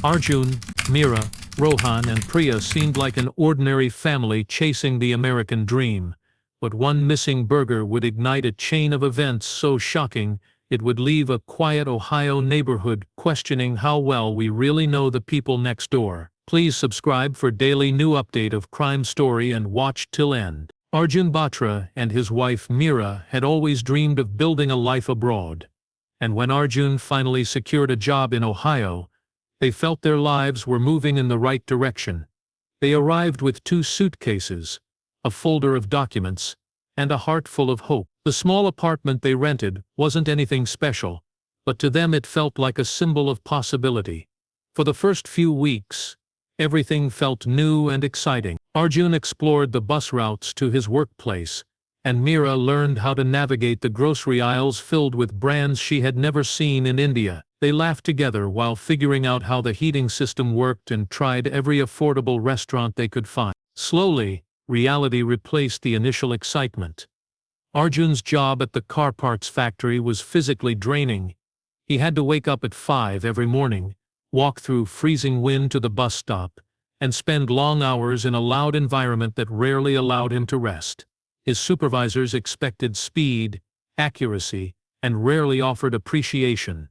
Arjun, Meera, Rohan and Priya seemed like an ordinary family chasing the American dream, but one missing burger would ignite a chain of events so shocking it would leave a quiet Ohio neighborhood questioning how well we really know the people next door. Please subscribe for daily new update of crime story and watch till end. Arjun Batra and his wife Meera had always dreamed of building a life abroad, and when Arjun finally secured a job in Ohio, they felt their lives were moving in the right direction. They arrived with 2 suitcases, a folder of documents, and a heart full of hope. The small apartment they rented wasn't anything special, but to them it felt like a symbol of possibility. For the first few weeks, everything felt new and exciting. Arjun explored the bus routes to his workplace, and Meera learned how to navigate the grocery aisles filled with brands she had never seen in India. They laughed together while figuring out how the heating system worked and tried every affordable restaurant they could find. Slowly, reality replaced the initial excitement. Arjun's job at the car parts factory was physically draining. He had to wake up at 5 every morning, walk through freezing wind to the bus stop, and spend long hours in a loud environment that rarely allowed him to rest. His supervisors expected speed, accuracy, and rarely offered appreciation.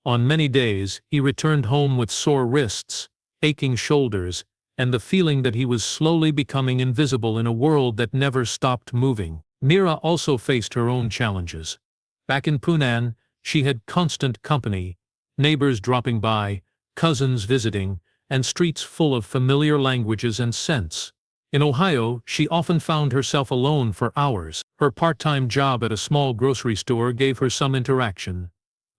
On many days, he returned home with sore wrists, aching shoulders, and the feeling that he was slowly becoming invisible in a world that never stopped moving. Meera also faced her own challenges. Back in Pune, she had constant company, neighbors dropping by, cousins visiting, and streets full of familiar languages and scents. In Ohio, she often found herself alone for hours. Her part-time job at a small grocery store gave her some interaction,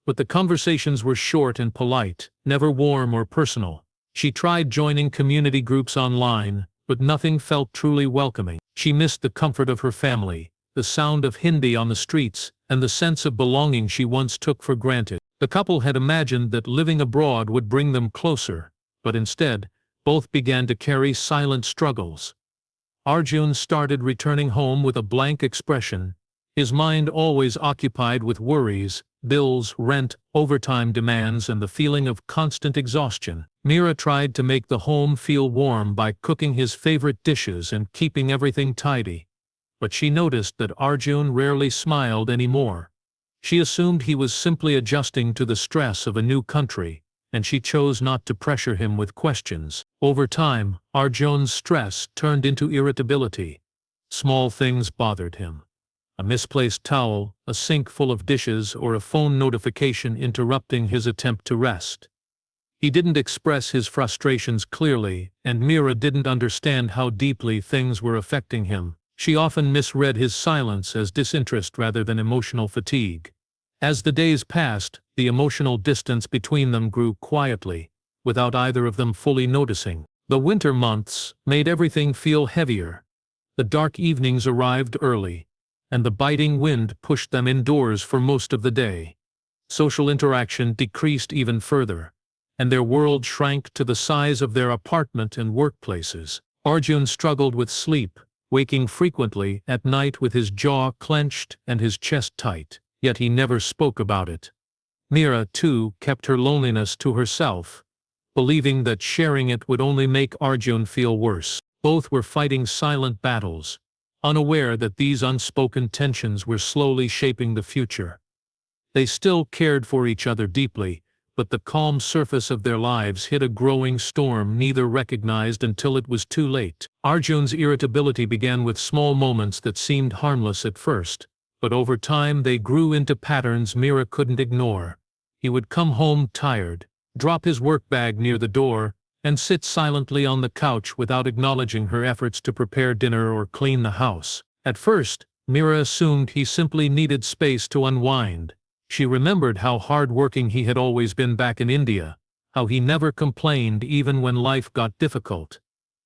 but the conversations were short and polite, never warm or personal. She tried joining community groups online, but nothing felt truly welcoming. She missed the comfort of her family, the sound of Hindi on the streets, and the sense of belonging she once took for granted. The couple had imagined that living abroad would bring them closer, but instead, both began to carry silent struggles. Arjun started returning home with a blank expression, his mind always occupied with worries, bills, rent, overtime demands, and the feeling of constant exhaustion. Meera tried to make the home feel warm by cooking his favorite dishes and keeping everything tidy, but she noticed that Arjun rarely smiled anymore. She assumed he was simply adjusting to the stress of a new country, and she chose not to pressure him with questions. Over time, Arjun's stress turned into irritability. Small things bothered him. A misplaced towel, a sink full of dishes, or a phone notification interrupting his attempt to rest. He didn't express his frustrations clearly, and Meera didn't understand how deeply things were affecting him. She often misread his silence as disinterest rather than emotional fatigue. As the days passed, the emotional distance between them grew quietly, without either of them fully noticing. The winter months made everything feel heavier. The dark evenings arrived early, and the biting wind pushed them indoors for most of the day. Social interaction decreased even further, and their world shrank to the size of their apartment and workplaces. Arjun struggled with sleep, waking frequently at night with his jaw clenched and his chest tight, yet he never spoke about it. Meera, too, kept her loneliness to herself, believing that sharing it would only make Arjun feel worse. Both were fighting silent battles, unaware that these unspoken tensions were slowly shaping the future. They still cared for each other deeply, but the calm surface of their lives hid a growing storm neither recognized until it was too late. Arjun's irritability began with small moments that seemed harmless at first, but over time they grew into patterns Meera couldn't ignore. He would come home tired, drop his work bag near the door, and sit silently on the couch without acknowledging her efforts to prepare dinner or clean the house. At first, Meera assumed he simply needed space to unwind. She remembered how hard-working he had always been back in India, how he never complained even when life got difficult.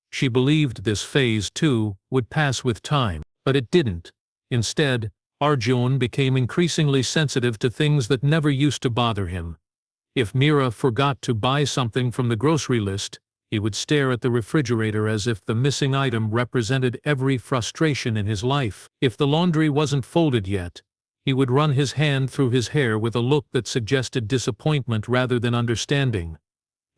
She believed this phase, too, would pass with time, but it didn't. Instead, Arjun became increasingly sensitive to things that never used to bother him. If Meera forgot to buy something from the grocery list, he would stare at the refrigerator as if the missing item represented every frustration in his life. If the laundry wasn't folded yet, he would run his hand through his hair with a look that suggested disappointment rather than understanding.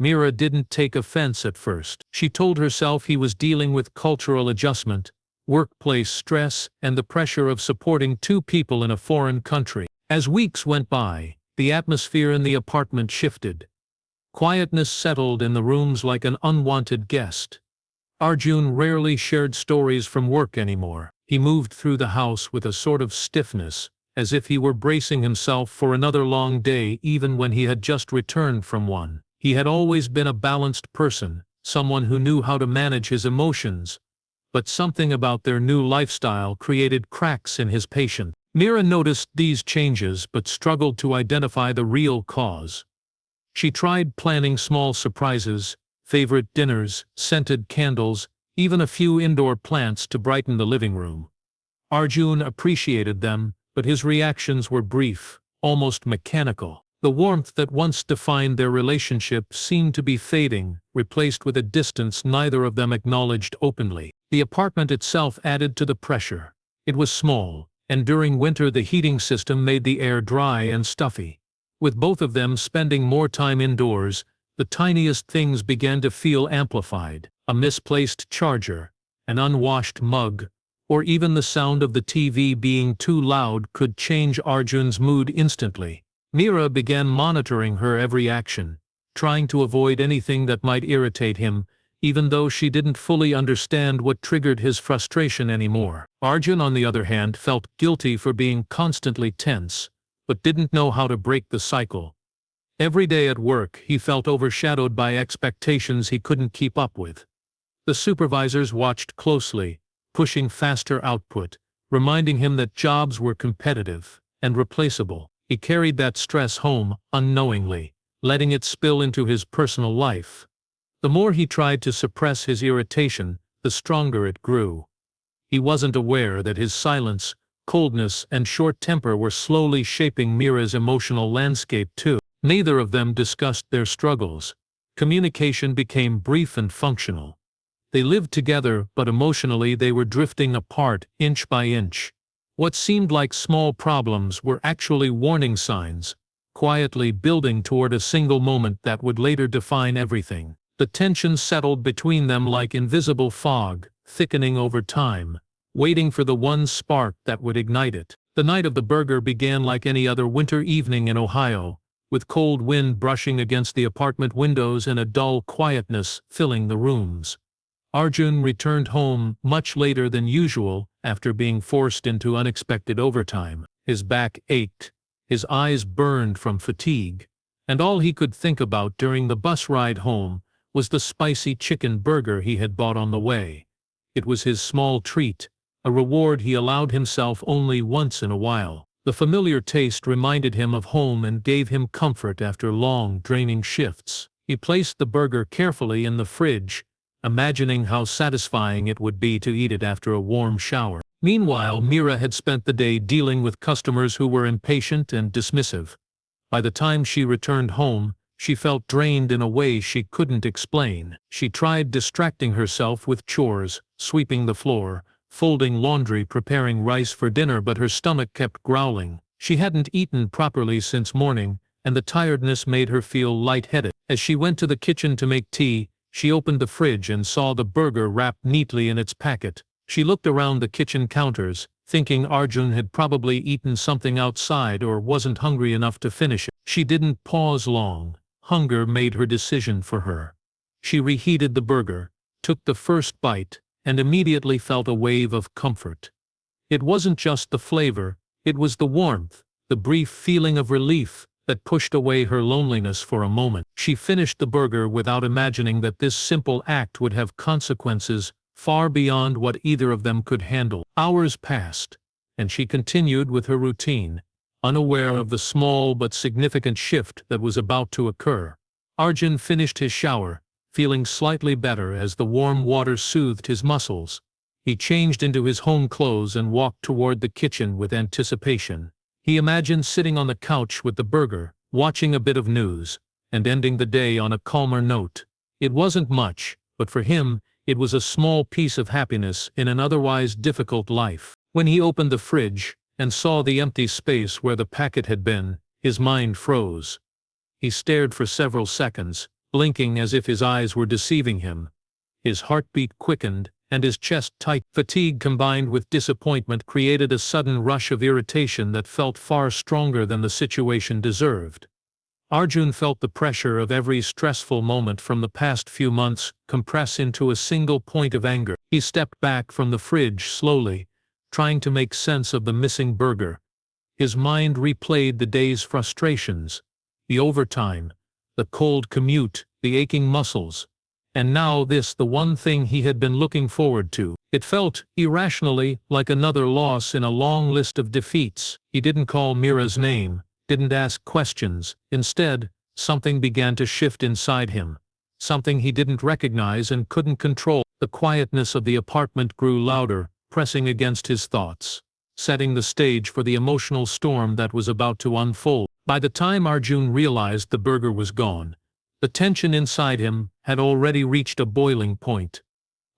Meera didn't take offense at first. She told herself he was dealing with cultural adjustment, workplace stress, and the pressure of supporting two people in a foreign country. As weeks went by, the atmosphere in the apartment shifted. Quietness settled in the rooms like an unwanted guest. Arjun rarely shared stories from work anymore. He moved through the house with a sort of stiffness, as if he were bracing himself for another long day even when he had just returned from one. He had always been a balanced person, someone who knew how to manage his emotions, but something about their new lifestyle created cracks in his patience. Meera noticed these changes but struggled to identify the real cause. She tried planning small surprises, favorite dinners, scented candles, even a few indoor plants to brighten the living room. Arjun appreciated them, but his reactions were brief, almost mechanical. The warmth that once defined their relationship seemed to be fading, replaced with a distance neither of them acknowledged openly. The apartment itself added to the pressure. It was small, and during winter the heating system made the air dry and stuffy. With both of them spending more time indoors, the tiniest things began to feel amplified. A misplaced charger, an unwashed mug, or even the sound of the TV being too loud could change Arjun's mood instantly. Meera began monitoring her every action, trying to avoid anything that might irritate him, even though she didn't fully understand what triggered his frustration anymore. Arjun, on the other hand, felt guilty for being constantly tense, but didn't know how to break the cycle. Every day at work, he felt overshadowed by expectations he couldn't keep up with. The supervisors watched closely, pushing faster output, reminding him that jobs were competitive and replaceable. He carried that stress home, unknowingly, letting it spill into his personal life. The more he tried to suppress his irritation, the stronger it grew. He wasn't aware that his silence, coldness, and short temper were slowly shaping Meera's emotional landscape too. Neither of them discussed their struggles. Communication became brief and functional. They lived together, but emotionally they were drifting apart, inch by inch. What seemed like small problems were actually warning signs, quietly building toward a single moment that would later define everything. The tension settled between them like invisible fog, thickening over time, waiting for the one spark that would ignite it. The night of the burger began like any other winter evening in Ohio, with cold wind brushing against the apartment windows and a dull quietness filling the rooms. Arjun returned home much later than usual after being forced into unexpected overtime. His back ached, his eyes burned from fatigue, and all he could think about during the bus ride home was the spicy chicken burger he had bought on the way. It was his small treat, a reward he allowed himself only once in a while. The familiar taste reminded him of home and gave him comfort after long, draining shifts. He placed the burger carefully in the fridge, imagining how satisfying it would be to eat it after a warm shower. Meanwhile, Meera had spent the day dealing with customers who were impatient and dismissive. By the time she returned home, she felt drained in a way she couldn't explain. She tried distracting herself with chores, sweeping the floor, folding laundry, preparing rice for dinner, but her stomach kept growling. She hadn't eaten properly since morning, and the tiredness made her feel lightheaded. As she went to the kitchen to make tea, she opened the fridge and saw the burger wrapped neatly in its packet. She looked around the kitchen counters, thinking Arjun had probably eaten something outside or wasn't hungry enough to finish it. She didn't pause long. Hunger made her decision for her. She reheated the burger, took the first bite, and immediately felt a wave of comfort. It wasn't just the flavor, it was the warmth, the brief feeling of relief that pushed away her loneliness for a moment. She finished the burger without imagining that this simple act would have consequences far beyond what either of them could handle. Hours passed, and she continued with her routine, unaware of the small but significant shift that was about to occur. Arjun finished his shower, feeling slightly better as the warm water soothed his muscles. He changed into his home clothes and walked toward the kitchen with anticipation. He imagined sitting on the couch with the burger, watching a bit of news, and ending the day on a calmer note. It wasn't much, but for him, it was a small piece of happiness in an otherwise difficult life. When he opened the fridge and saw the empty space where the packet had been, his mind froze. He stared for several seconds, blinking as if his eyes were deceiving him. His heartbeat quickened, and his chest tightened. Fatigue combined with disappointment created a sudden rush of irritation that felt far stronger than the situation deserved. Arjun felt the pressure of every stressful moment from the past few months compress into a single point of anger. He stepped back from the fridge slowly, trying to make sense of the missing burger. His mind replayed the day's frustrations, the overtime, the cold commute, the aching muscles. And now this, the one thing he had been looking forward to. It felt, irrationally, like another loss in a long list of defeats. He didn't call Meera's name, didn't ask questions. Instead, something began to shift inside him. Something he didn't recognize and couldn't control. The quietness of the apartment grew louder, pressing against his thoughts, setting the stage for the emotional storm that was about to unfold. By the time Arjun realized the burger was gone, the tension inside him had already reached a boiling point.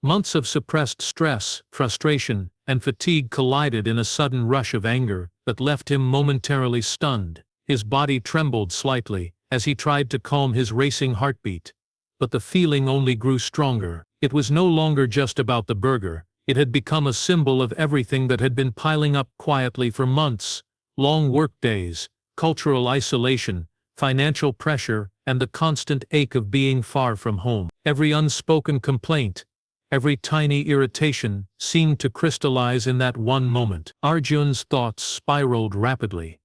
Months of suppressed stress, frustration, and fatigue collided in a sudden rush of anger that left him momentarily stunned. His body trembled slightly as he tried to calm his racing heartbeat. But the feeling only grew stronger. It was no longer just about the burger. It had become a symbol of everything that had been piling up quietly for months. Long workdays, cultural isolation, financial pressure, and the constant ache of being far from home. Every unspoken complaint, every tiny irritation seemed to crystallize in that one moment. Arjun's thoughts spiraled rapidly.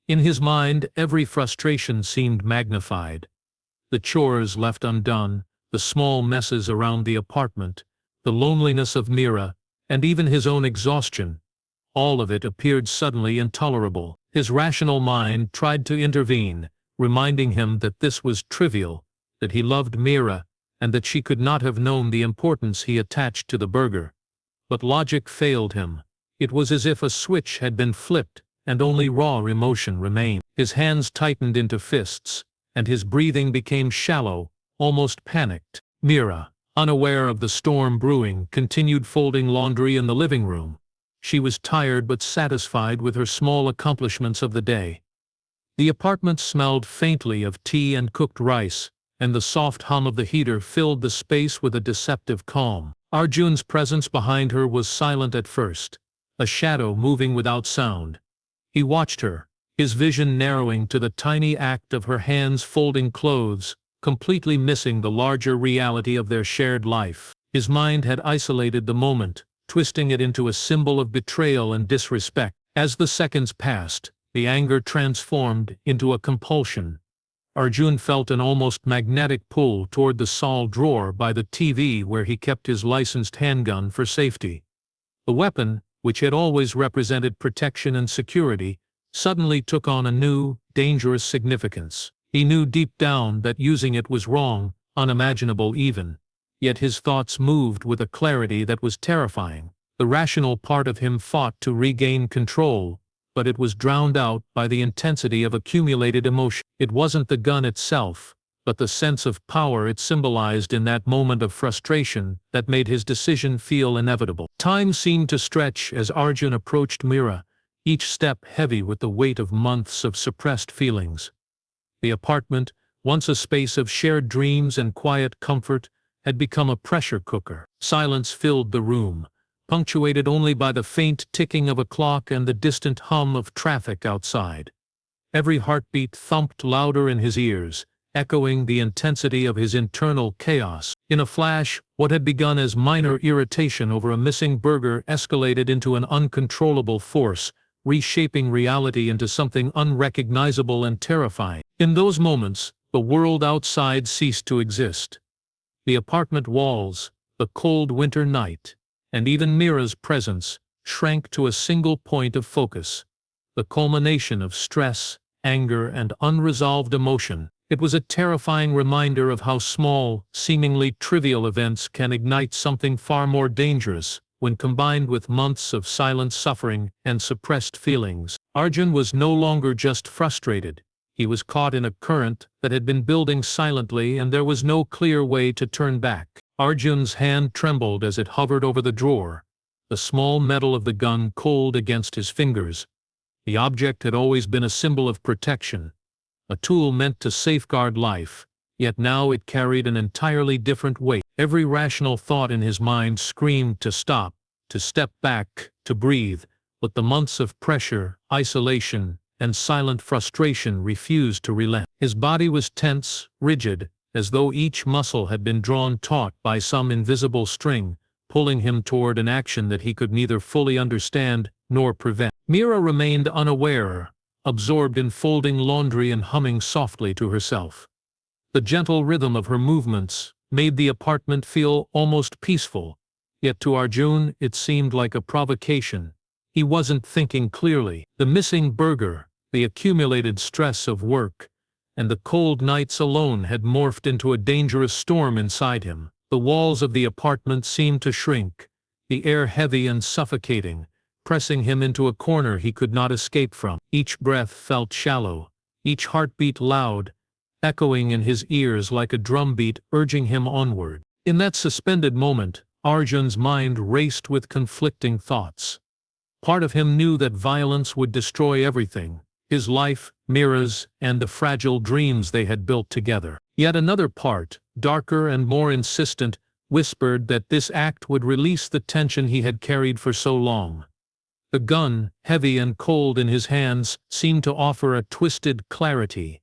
In his mind, every frustration seemed magnified. The chores left undone, the small messes around the apartment, the loneliness of Meera, and even his own exhaustion. All of it appeared suddenly intolerable. His rational mind tried to intervene, reminding him that this was trivial, that he loved Meera, and that she could not have known the importance he attached to the burger. But logic failed him. It was as if a switch had been flipped, and only raw emotion remained. His hands tightened into fists, and his breathing became shallow, almost panicked. Meera, unaware of the storm brewing, continued folding laundry in the living room. She was tired but satisfied with her small accomplishments of the day. The apartment smelled faintly of tea and cooked rice, and the soft hum of the heater filled the space with a deceptive calm. Arjun's presence behind her was silent at first, a shadow moving without sound. He watched her, his vision narrowing to the tiny act of her hands folding clothes, completely missing the larger reality of their shared life. His mind had isolated the moment, twisting it into a symbol of betrayal and disrespect. As the seconds passed, the anger transformed into a compulsion. Arjun felt an almost magnetic pull toward the saal drawer by the TV where he kept his licensed handgun for safety. The weapon, which had always represented protection and security, suddenly took on a new, dangerous significance. He knew deep down that using it was wrong, unimaginable even. Yet his thoughts moved with a clarity that was terrifying. The rational part of him fought to regain control, but it was drowned out by the intensity of accumulated emotion. It wasn't the gun itself, but the sense of power it symbolized in that moment of frustration that made his decision feel inevitable. Time seemed to stretch as Arjun approached Meera, each step heavy with the weight of months of suppressed feelings. The apartment, once a space of shared dreams and quiet comfort, had become a pressure cooker. Silence filled the room, punctuated only by the faint ticking of a clock and the distant hum of traffic outside. Every heartbeat thumped louder in his ears, echoing the intensity of his internal chaos. In a flash, what had begun as minor irritation over a missing burger escalated into an uncontrollable force, reshaping reality into something unrecognizable and terrifying. In those moments, the world outside ceased to exist. The apartment walls, the cold winter night, and even Meera's presence shrank to a single point of focus, the culmination of stress, anger, and unresolved emotion. It was a terrifying reminder of how small, seemingly trivial events can ignite something far more dangerous when combined with months of silent suffering and suppressed feelings. Arjun was no longer just frustrated. He was caught in a current that had been building silently, and there was no clear way to turn back. Arjun's hand trembled as it hovered over the drawer, the small metal of the gun cold against his fingers. The object had always been a symbol of protection, a tool meant to safeguard life, yet now it carried an entirely different weight. Every rational thought in his mind screamed to stop, to step back, to breathe, but the months of pressure, isolation, and silent frustration refused to relent. His body was tense, rigid, as though each muscle had been drawn taut by some invisible string, pulling him toward an action that he could neither fully understand nor prevent. Meera remained unaware, absorbed in folding laundry and humming softly to herself. The gentle rhythm of her movements made the apartment feel almost peaceful, yet to Arjun it seemed like a provocation. He wasn't thinking clearly. The missing burger, the accumulated stress of work, and the cold nights alone had morphed into a dangerous storm inside him. The walls of the apartment seemed to shrink, the air heavy and suffocating, pressing him into a corner he could not escape from. Each breath felt shallow, each heartbeat loud, echoing in his ears like a drumbeat urging him onward. In that suspended moment, Arjun's mind raced with conflicting thoughts. Part of him knew that violence would destroy everything, his life, Meera's, and the fragile dreams they had built together. Yet another part, darker and more insistent, whispered that this act would release the tension he had carried for so long. The gun, heavy and cold in his hands, seemed to offer a twisted clarity,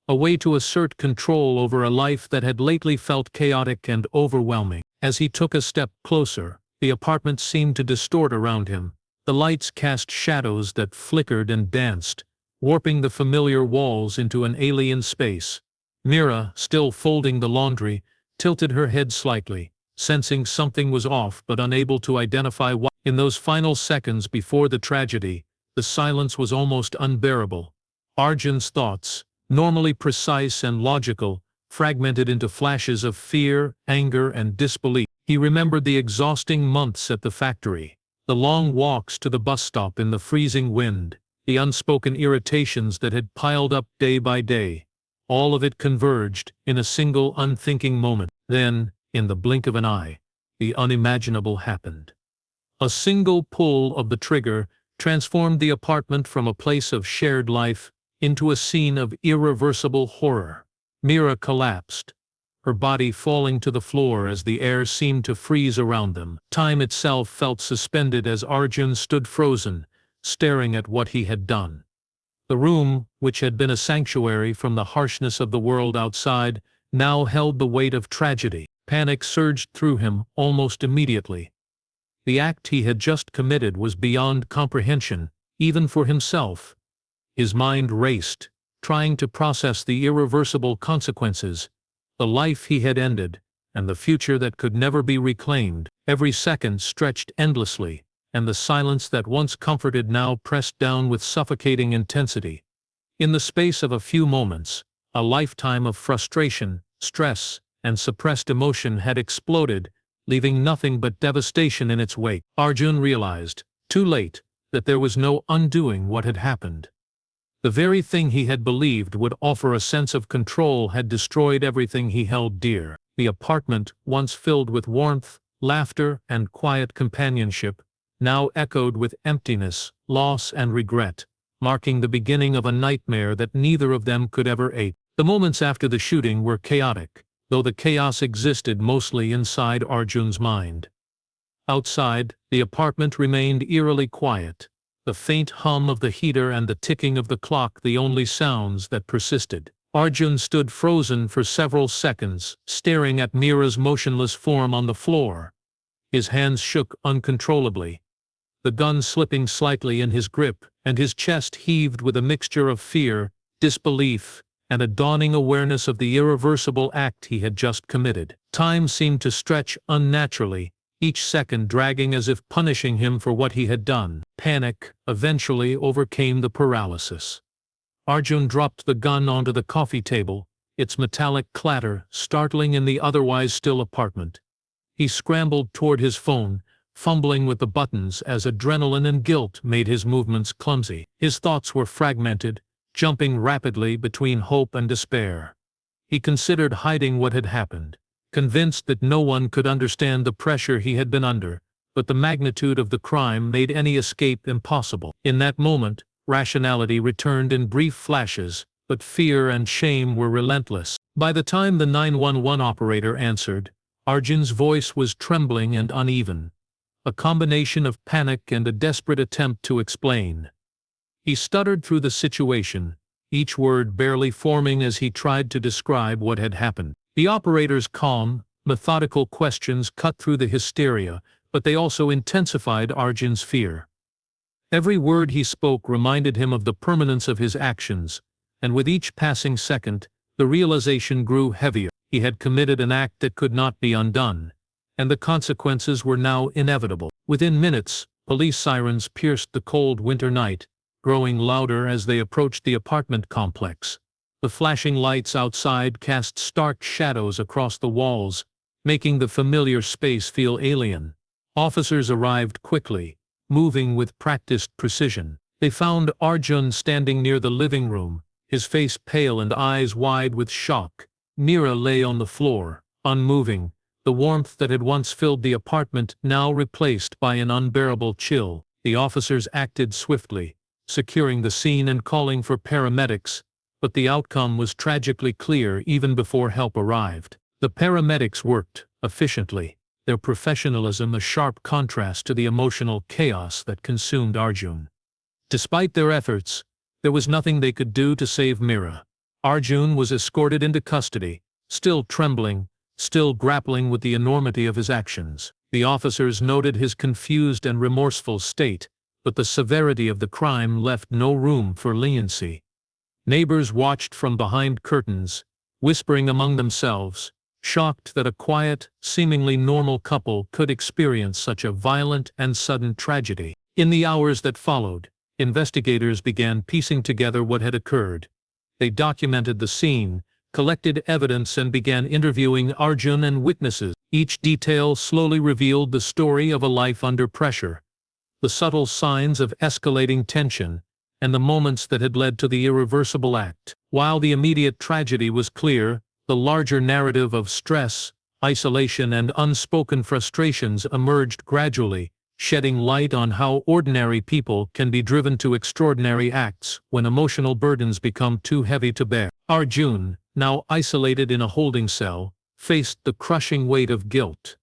a way to assert control over a life that had lately felt chaotic and overwhelming. As he took a step closer, the apartment seemed to distort around him. The lights cast shadows that flickered and danced, warping the familiar walls into an alien space. Meera, still folding the laundry, tilted her head slightly, sensing something was off but unable to identify what. In those final seconds before the tragedy, the silence was almost unbearable. Arjun's thoughts, normally precise and logical, fragmented into flashes of fear, anger, and disbelief. He remembered the exhausting months at the factory, the long walks to the bus stop in the freezing wind, the unspoken irritations that had piled up day by day. All of it converged in a single unthinking moment. Then, in the blink of an eye, the unimaginable happened. A single pull of the trigger transformed the apartment from a place of shared life into a scene of irreversible horror. Meera collapsed, her body falling to the floor as the air seemed to freeze around them. Time itself felt suspended as Arjun stood frozen, staring at what he had done. The room, which had been a sanctuary from the harshness of the world outside, now held the weight of tragedy. Panic surged through him almost immediately. The act he had just committed was beyond comprehension, even for himself. His mind raced, trying to process the irreversible consequences, the life he had ended, and the future that could never be reclaimed. Every second stretched endlessly, and the silence that once comforted now pressed down with suffocating intensity. In the space of a few moments, a lifetime of frustration, stress, and suppressed emotion had exploded, leaving nothing but devastation in its wake. Arjun realized, too late, that there was no undoing what had happened. The very thing he had believed would offer a sense of control had destroyed everything he held dear. The apartment, once filled with warmth, laughter, and quiet companionship, now echoed with emptiness, loss, and regret, marking the beginning of a nightmare that neither of them could ever ape. The moments after the shooting were chaotic, though the chaos existed mostly inside Arjun's mind. Outside, the apartment remained eerily quiet, the faint hum of the heater and the ticking of the clock the only sounds that persisted. Arjun stood frozen for several seconds, staring at Meera's motionless form on the floor. His hands shook uncontrollably, the gun slipping slightly in his grip, and his chest heaved with a mixture of fear, disbelief, and a dawning awareness of the irreversible act he had just committed. Time seemed to stretch unnaturally, each second dragging as if punishing him for what he had done. Panic eventually overcame the paralysis. Arjun dropped the gun onto the coffee table, its metallic clatter startling in the otherwise still apartment. He scrambled toward his phone, fumbling with the buttons as adrenaline and guilt made his movements clumsy. His thoughts were fragmented, jumping rapidly between hope and despair. He considered hiding what had happened, convinced that no one could understand the pressure he had been under, but the magnitude of the crime made any escape impossible. In that moment, rationality returned in brief flashes, but fear and shame were relentless. By the time the 911 operator answered, Arjun's voice was trembling and uneven, a combination of panic and a desperate attempt to explain. He stuttered through the situation, each word barely forming as he tried to describe what had happened. The operator's calm, methodical questions cut through the hysteria, but they also intensified Arjun's fear. Every word he spoke reminded him of the permanence of his actions, and with each passing second, the realization grew heavier. He had committed an act that could not be undone, and the consequences were now inevitable. Within minutes, police sirens pierced the cold winter night, growing louder as they approached the apartment complex. The flashing lights outside cast stark shadows across the walls, making the familiar space feel alien. Officers arrived quickly, moving with practiced precision. They found Arjun standing near the living room, his face pale and eyes wide with shock. Meera lay on the floor, unmoving, the warmth that had once filled the apartment now replaced by an unbearable chill. The officers acted swiftly, securing the scene and calling for paramedics, but the outcome was tragically clear even before help arrived. The paramedics worked efficiently, their professionalism a sharp contrast to the emotional chaos that consumed Arjun. Despite their efforts, there was nothing they could do to save Meera. Arjun was escorted into custody, still trembling, still grappling with the enormity of his actions. The officers noted his confused and remorseful state, but the severity of the crime left no room for leniency. Neighbors watched from behind curtains, whispering among themselves, shocked that a quiet, seemingly normal couple could experience such a violent and sudden tragedy. In the hours that followed, investigators began piecing together what had occurred. They documented the scene, collected evidence and began interviewing Arjun and witnesses. Each detail slowly revealed the story of a life under pressure, the subtle signs of escalating tension, and the moments that had led to the irreversible act. While the immediate tragedy was clear, the larger narrative of stress, isolation and unspoken frustrations emerged gradually, shedding light on how ordinary people can be driven to extraordinary acts when emotional burdens become too heavy to bear. Arjun, now isolated in a holding cell, faced the crushing weight of guilt.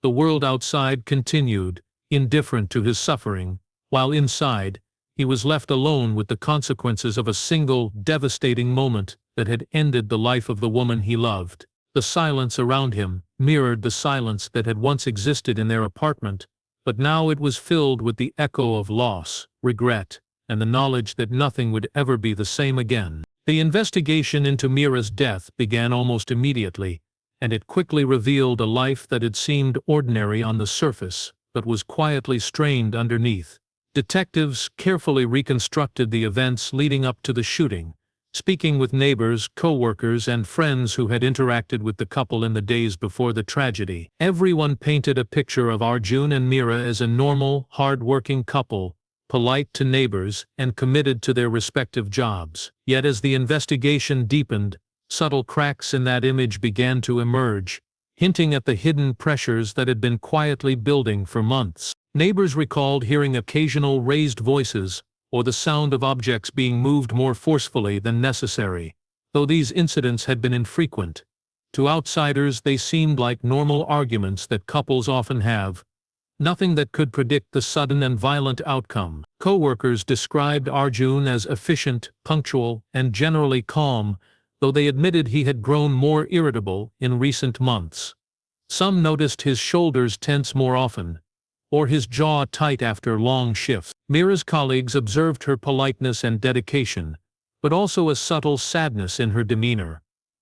The world outside continued, indifferent to his suffering, while inside, he was left alone with the consequences of a single, devastating moment that had ended the life of the woman he loved. The silence around him mirrored the silence that had once existed in their apartment, but now it was filled with the echo of loss, regret, and the knowledge that nothing would ever be the same again. The investigation into Meera's death began almost immediately, and it quickly revealed a life that had seemed ordinary on the surface, but was quietly strained underneath. Detectives carefully reconstructed the events leading up to the shooting, speaking with neighbors, co-workers, and friends who had interacted with the couple in the days before the tragedy. Everyone painted a picture of Arjun and Meera as a normal, hard-working couple, polite to neighbors, and committed to their respective jobs. Yet as the investigation deepened, subtle cracks in that image began to emerge, hinting at the hidden pressures that had been quietly building for months. Neighbors recalled hearing occasional raised voices, or the sound of objects being moved more forcefully than necessary. Though these incidents had been infrequent, to outsiders they seemed like normal arguments that couples often have, nothing that could predict the sudden and violent outcome. Co-workers described Arjun as efficient, punctual, and generally calm, though they admitted he had grown more irritable in recent months. Some noticed his shoulders tense more often, or his jaw tight after long shifts. Meera's colleagues observed her politeness and dedication, but also a subtle sadness in her demeanor,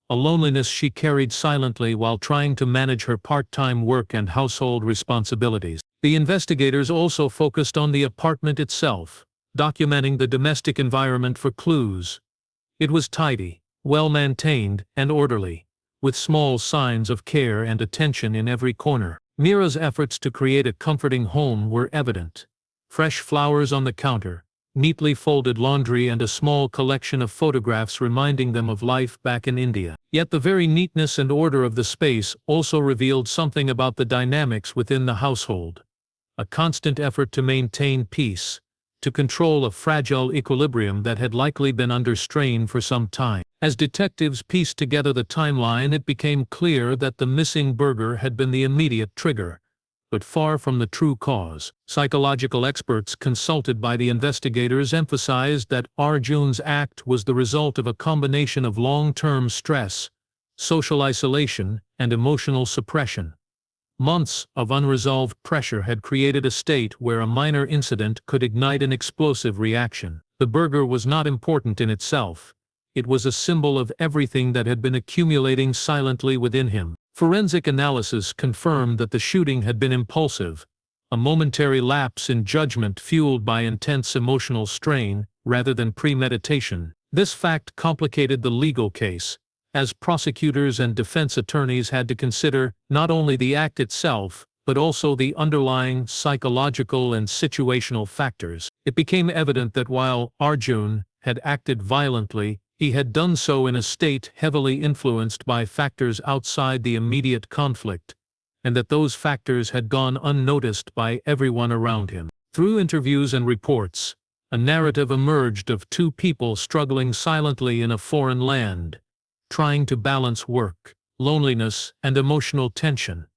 a loneliness she carried silently while trying to manage her part-time work and household responsibilities. The investigators also focused on the apartment itself, documenting the domestic environment for clues. It was tidy, well-maintained, and orderly, with small signs of care and attention in every corner. Meera's efforts to create a comforting home were evident. Fresh flowers on the counter, neatly folded laundry and a small collection of photographs reminding them of life back in India. Yet the very neatness and order of the space also revealed something about the dynamics within the household. A constant effort to maintain peace, to control a fragile equilibrium that had likely been under strain for some time. As detectives pieced together the timeline, it became clear that the missing burger had been the immediate trigger, but far from the true cause. Psychological experts consulted by the investigators emphasized that Arjun's act was the result of a combination of long-term stress, social isolation, and emotional suppression. Months of unresolved pressure had created a state where a minor incident could ignite an explosive reaction. The burger was not important in itself. It was a symbol of everything that had been accumulating silently within him. Forensic analysis confirmed that the shooting had been impulsive, a momentary lapse in judgment fueled by intense emotional strain rather than premeditation. This fact complicated the legal case, as prosecutors and defense attorneys had to consider not only the act itself, but also the underlying psychological and situational factors. It became evident that while Arjun had acted violently, he had done so in a state heavily influenced by factors outside the immediate conflict, and that those factors had gone unnoticed by everyone around him. Through interviews and reports, a narrative emerged of two people struggling silently in a foreign land, trying to balance work, loneliness, and emotional tension.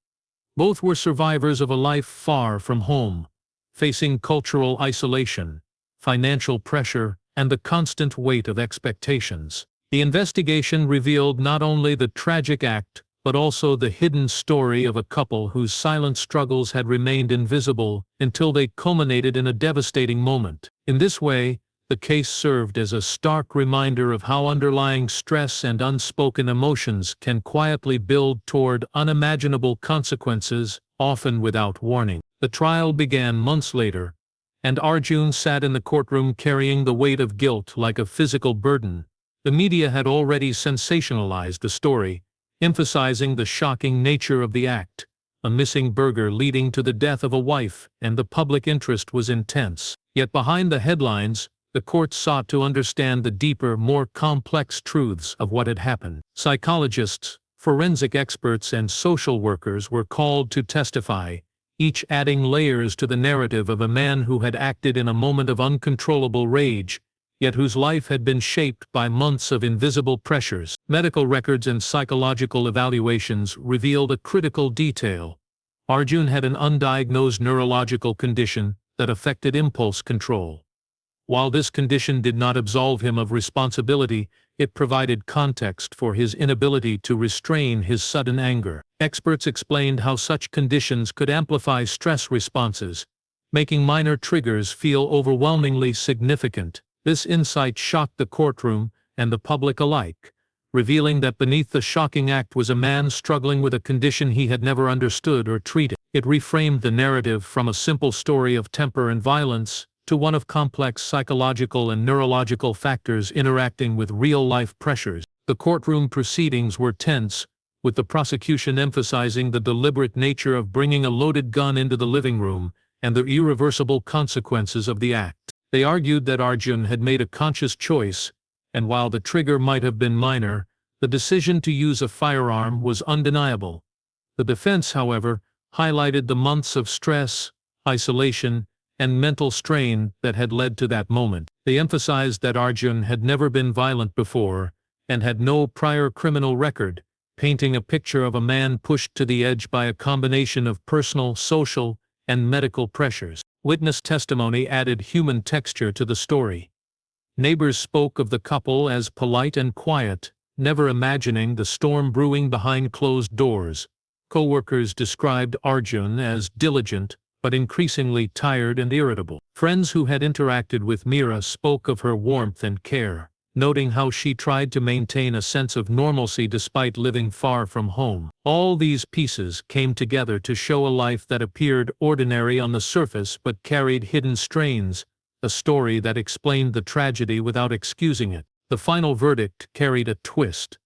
Both were survivors of a life far from home, facing cultural isolation, financial pressure, and the constant weight of expectations. The investigation revealed not only the tragic act, but also the hidden story of a couple whose silent struggles had remained invisible until they culminated in a devastating moment. In this way, the case served as a stark reminder of how underlying stress and unspoken emotions can quietly build toward unimaginable consequences, often without warning. The trial began months later, and Arjun sat in the courtroom carrying the weight of guilt like a physical burden. The media had already sensationalized the story, emphasizing the shocking nature of the act, a missing burger leading to the death of a wife, and the public interest was intense. Yet behind the headlines, the court sought to understand the deeper, more complex truths of what had happened. Psychologists, forensic experts, and social workers were called to testify, each adding layers to the narrative of a man who had acted in a moment of uncontrollable rage, yet whose life had been shaped by months of invisible pressures. Medical records and psychological evaluations revealed a critical detail. Arjun had an undiagnosed neurological condition that affected impulse control. While this condition did not absolve him of responsibility, it provided context for his inability to restrain his sudden anger. Experts explained how such conditions could amplify stress responses, making minor triggers feel overwhelmingly significant. This insight shocked the courtroom and the public alike, revealing that beneath the shocking act was a man struggling with a condition he had never understood or treated. It reframed the narrative from a simple story of temper and violence to one of complex psychological and neurological factors interacting with real-life pressures. The courtroom proceedings were tense, with the prosecution emphasizing the deliberate nature of bringing a loaded gun into the living room and the irreversible consequences of the act. They argued that Arjun had made a conscious choice, and while the trigger might have been minor, the decision to use a firearm was undeniable. The defense, however, highlighted the months of stress, isolation, and mental strain that had led to that moment. They emphasized that Arjun had never been violent before and had no prior criminal record, painting a picture of a man pushed to the edge by a combination of personal, social, and medical pressures. Witness testimony added human texture to the story. Neighbors spoke of the couple as polite and quiet, never imagining the storm brewing behind closed doors. Co-workers described Arjun as diligent, but increasingly tired and irritable. Friends who had interacted with Meera spoke of her warmth and care, noting how she tried to maintain a sense of normalcy despite living far from home. All these pieces came together to show a life that appeared ordinary on the surface but carried hidden strains, a story that explained the tragedy without excusing it. The final verdict carried a twist.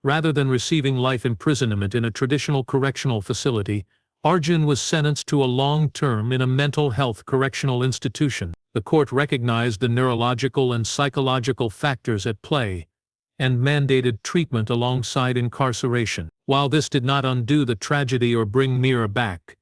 Rather than receiving life imprisonment in a traditional correctional facility, Arjun was sentenced to a long term in a mental health correctional institution. The court recognized the neurological and psychological factors at play, and mandated treatment alongside incarceration. While this did not undo the tragedy or bring Meera back,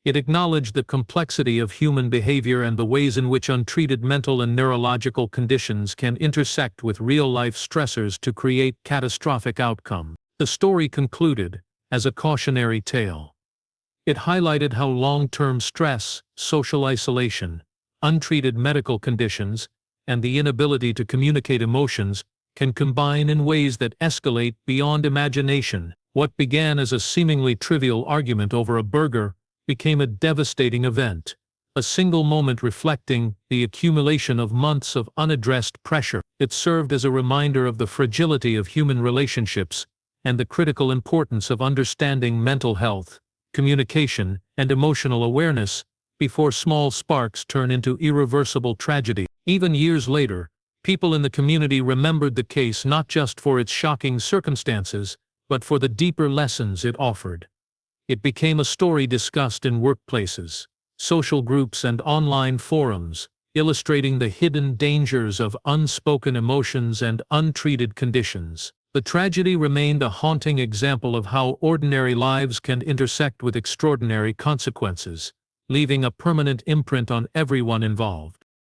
It acknowledged the complexity of human behavior and the ways in which untreated mental and neurological conditions can intersect with real-life stressors to create catastrophic outcomes. The story concluded as a cautionary tale. It highlighted how long-term stress, social isolation, untreated medical conditions, and the inability to communicate emotions can combine in ways that escalate beyond imagination. What began as a seemingly trivial argument over a burger became a devastating event, a single moment reflecting the accumulation of months of unaddressed pressure. It served as a reminder of the fragility of human relationships and the critical importance of understanding mental health, communication, and emotional awareness before small sparks turn into irreversible tragedy. Even years later, people in the community remembered the case not just for its shocking circumstances, but for the deeper lessons it offered. It became a story discussed in workplaces, social groups, and online forums, illustrating the hidden dangers of unspoken emotions and untreated conditions. The tragedy remained a haunting example of how ordinary lives can intersect with extraordinary consequences, leaving a permanent imprint on everyone involved.